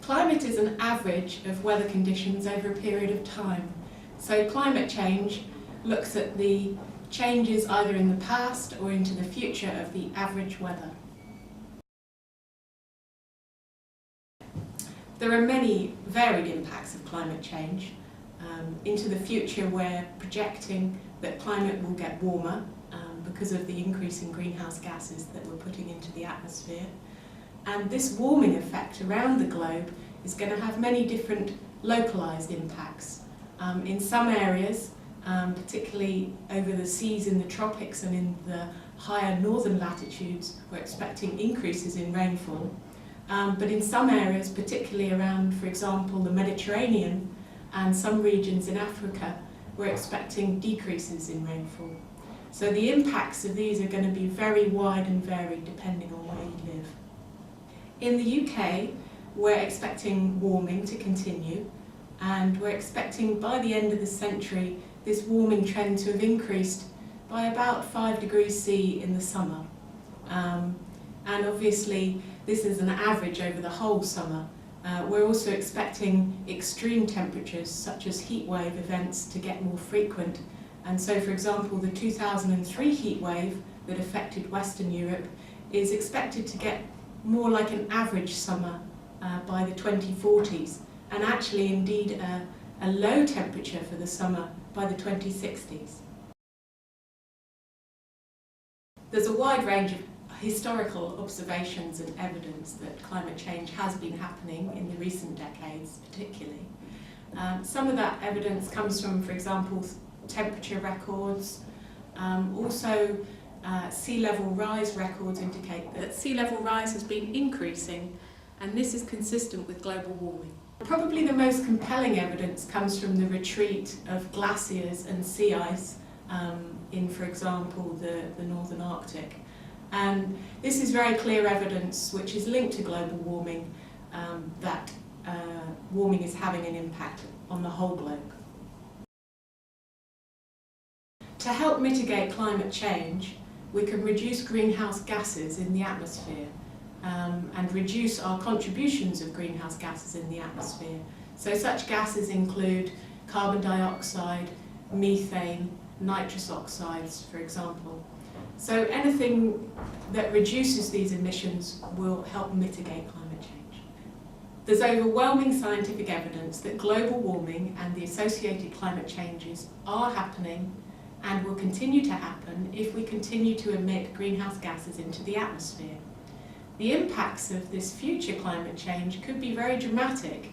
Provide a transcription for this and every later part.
Climate is an average of weather conditions over a period of time. So climate change looks at the changes either in the past or into the future of the average weather. There are many varied impacts of climate change. Into the future, we're projecting that climate will get warmer because of the increase in greenhouse gases that we're putting into the atmosphere. And this warming effect around the globe is going to have many different localised impacts. In some areas, particularly over the seas in the tropics and in the higher northern latitudes, we're expecting increases in rainfall. But in some areas, particularly around, for example, the Mediterranean and some regions in Africa, we're expecting decreases in rainfall. So the impacts of these are going to be very wide and varied depending on where you live. In the UK, we're expecting warming to continue, and we're expecting by the end of the century this warming trend to have increased by about 5 degrees C in the summer. And obviously this is an average over the whole summer. We're also expecting extreme temperatures such as heat wave events to get more frequent. And so, for example, the 2003 heat wave that affected Western Europe is expected to get more like an average summer by the 2040s, and actually indeed a low temperature for the summer by the 2060s. There's a wide range of historical observations and evidence that climate change has been happening in the recent decades particularly. Some of that evidence comes from, for example, temperature records. Also sea level rise records indicate that sea level rise has been increasing, and this is consistent with global warming. Probably the most compelling evidence comes from the retreat of glaciers and sea ice in, for example, the Northern Arctic. And this is very clear evidence which is linked to global warming, that warming is having an impact on the whole globe. To help mitigate climate change, we can reduce greenhouse gases in the atmosphere and reduce our contributions of greenhouse gases in the atmosphere. So such gases include carbon dioxide, methane, nitrous oxides, for example. So anything that reduces these emissions will help mitigate climate change. There's overwhelming scientific evidence that global warming and the associated climate changes are happening and will continue to happen if we continue to emit greenhouse gases into the atmosphere. The impacts of this future climate change could be very dramatic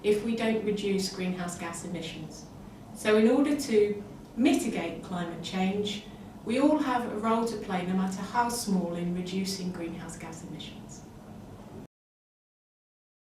if we don't reduce greenhouse gas emissions. So in order to mitigate climate change, we all have a role to play, no matter how small, in reducing greenhouse gas emissions.